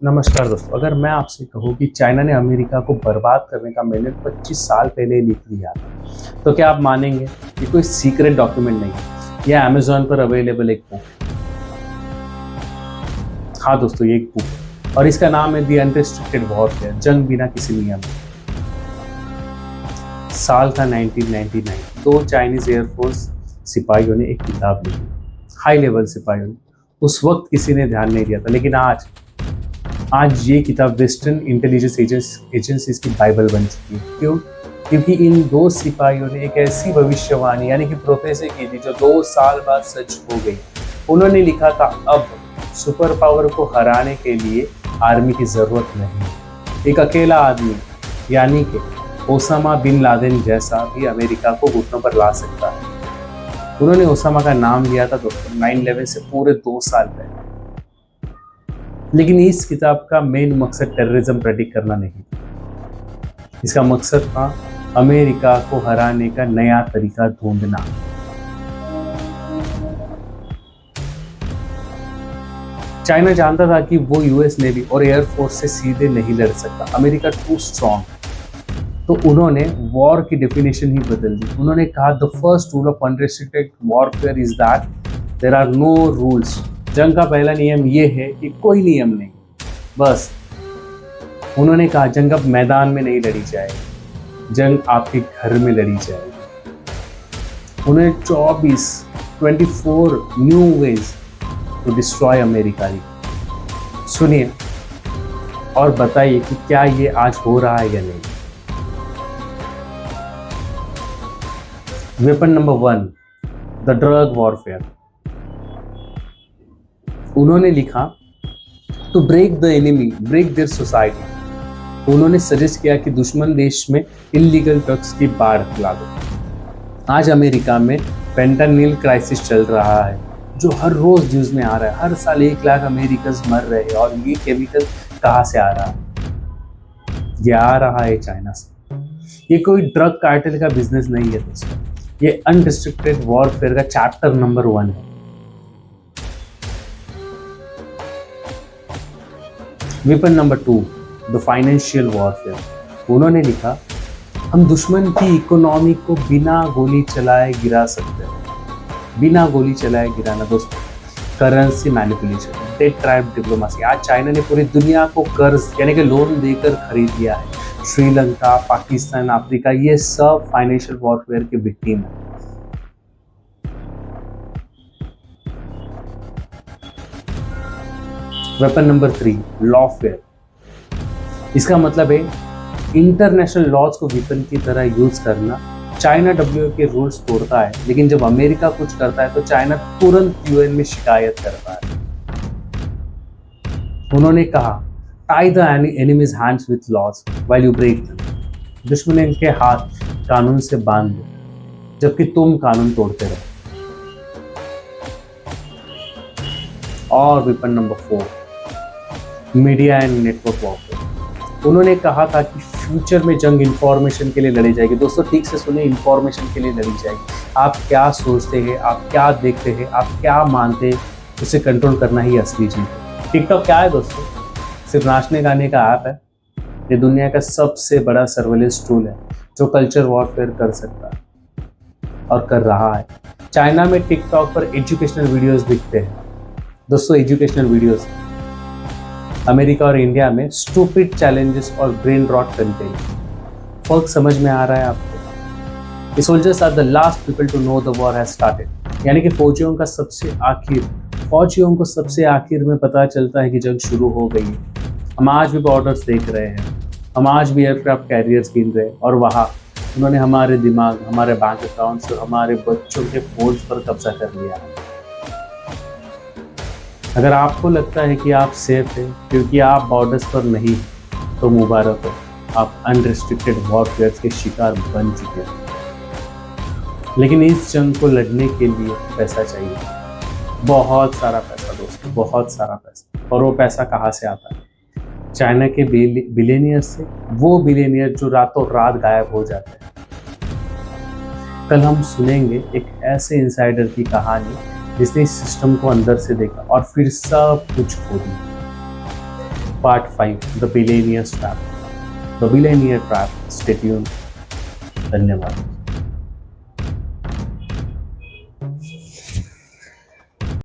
नमस्कार दोस्तों। अगर मैं आपसे कहूँ कि चाइना ने अमेरिका को बर्बाद करने का मैंने 25 साल पहले लिख लिया था, तो क्या आप मानेंगे? ये कोई सीक्रेट डॉक्यूमेंट नहीं है। यह अमेज़न पर अवेलेबल एक बुक है। हाँ दोस्तों, ये एक बुक है और इसका नाम है द अनरिस्ट्रिक्टेड वॉरफेयर, जंग बिना किसी नियम के। साल था 1999। दो चाइनीज एयरफोर्स सिपाहियों ने एक किताब लिखी, हाई लेवल सिपाहियों ने। उस वक्त किसी ने ध्यान नहीं दिया था, लेकिन आज ये किताब वेस्टर्न इंटेलिजेंस एजेंसीज की बाइबल बन चुकी है। क्यों? क्योंकि इन दो सिपाहियों ने एक ऐसी भविष्यवाणी यानी कि प्रोफेसी की थी जो 2 साल बाद सच हो गई। उन्होंने लिखा था, अब सुपर पावर को हराने के लिए आर्मी की जरूरत नहीं। एक अकेला आदमी यानी कि ओसामा बिन लादेन जैसा भी अमेरिका को घुटनों पर ला सकता है। उन्होंने ओसामा का नाम लिया था दोस्तों 9/11 से पूरे 2 साल पहले। लेकिन इस किताब का मेन मकसद टेररिज्म प्रेडिक्ट करना नहीं था। इसका मकसद था अमेरिका को हराने का नया तरीका ढूंढना। चाइना जानता था कि वो यूएस नेवी और एयरफोर्स से सीधे नहीं लड़ सकता, अमेरिका टू स्ट्रॉन्ग। तो उन्होंने वॉर की डेफिनेशन ही बदल दी। उन्होंने कहा, the first rule of unrestricted warfare is that there are no rules. जंग का पहला नियम ये है कि कोई नियम नहीं, बस। उन्होंने कहा, जंग अब मैदान में नहीं लड़ी जाएगी, जंग आपके घर में लड़ी जाएगी। उन्हें 24 new ways to destroy America दी। सुनिए और बताइए कि क्या ये आज हो रहा है या नहीं। Weapon number 1, the drug warfare. उन्होंने लिखा, to break the enemy break their society. उन्होंने सजेस्ट किया कि दुश्मन देश में इलीगल ड्रग्स की बाढ़ फैला दो। आज अमेरिका में फेंटानिल क्राइसिस चल रहा है जो हर रोज न्यूज में आ रहा है। हर साल 1 लाख अमेरिकन मर रहे हैं और ये केमिकल कहाँ से आ रहा है? ये आ रहा है चाइना से। ये कोई ड्रग कार्टेल का बिजनेस नहीं है दोस्तों, ये अनरिस्ट्रिक्टेड वॉरफेयर का चैप्टर नंबर 1 है। Weapon number 2, the financial warfare. उन्होंने लिखा, हम दुश्मन की इकोनॉमी को बिना गोली चलाए गिरा सकते हैं। बिना गोली चलाए गिराना दोस्तों, currency manipulation, debt trap diplomacy. आज चाइना ने पूरी दुनिया को कर्ज यानी कि लोन देकर खरीद लिया है। श्रीलंका, पाकिस्तान, अफ्रीका, ये सब फाइनेंशियल वॉरफेयर के विक्टिम है। Weapon number 3, Lawfare. इसका मतलब है इंटरनेशनल लॉज को वेपन की तरह यूज करना। चाइना डब्ल्यूओ के रूल्स तोड़ता है, लेकिन जब अमेरिका कुछ करता है तो चाइना तुरंत यूएन में शिकायत करता है। उन्होंने कहा, tie the enemy's hands with laws while you break them. दुश्मन के हाथ कानून से बांध दो जबकि तुम कानून तोड़ते रहो। और weapon number 4, media and network warfare. उन्होंने कहा था कि फ्यूचर में जंग इंफॉर्मेशन के लिए लड़ी जाएगी। दोस्तों ठीक से सुनिए, इंफॉर्मेशन के लिए लड़ी जाएगी। आप क्या सोचते हैं, आप क्या देखते हैं, आप क्या मानते हैं, उसे कंट्रोल करना ही असली जीत है। टिकटॉक क्या है दोस्तों? सिर्फ नाचने गाने का ऐप है। ये दुनिया का सबसे बड़ा सर्वेलेंस टूल है जो कल्चर वॉरफेयर कर सकता है और कर रहा है। चाइना में टिकटॉक पर एजुकेशनल वीडियोस दिखते हैं दोस्तों, एजुकेशनल वीडियोस। अमेरिका और इंडिया में स्टूपिड चैलेंजेस और ब्रेन रॉट कंटेंट। फर्क समझ में आ रहा है आपको? The soldiers are the last people to know the war has started। यानी कि फौजियों को सबसे आखिर में पता चलता है कि जंग शुरू हो गई है। हम आज भी बॉर्डर्स देख रहे हैं, हम आज भी एयरक्राफ्ट कैरियर्स गिन रहे हैं और वहाँ उन्होंने हमारे दिमाग, हमारे बैंक अकाउंट्स और हमारे बच्चों के फोन्स पर कब्जा कर लिया है। अगर आपको लगता है कि आप सेफ हैं क्योंकि आप बॉर्डर्स पर नहीं, तो मुबारक हो, आप अनरिस्ट्रिक्टेड वॉरफेयर के शिकार बन चुके हैं। लेकिन इस जंग को लड़ने के लिए पैसा चाहिए, बहुत सारा पैसा दोस्तों, बहुत सारा पैसा। और वो पैसा कहाँ से आता है? चाइना के बिलियनियर से, वो बिलियनियर जो रातों रात गायब हो जाते हैं। कल हम सुनेंगे एक ऐसे इनसाइडर की कहानी जिसने इस सिस्टम को अंदर से देखा और फिर सब कुछ खो दिया। Part 5 the billionaire trap. The billionaire trap. Stay tuned. धन्यवाद।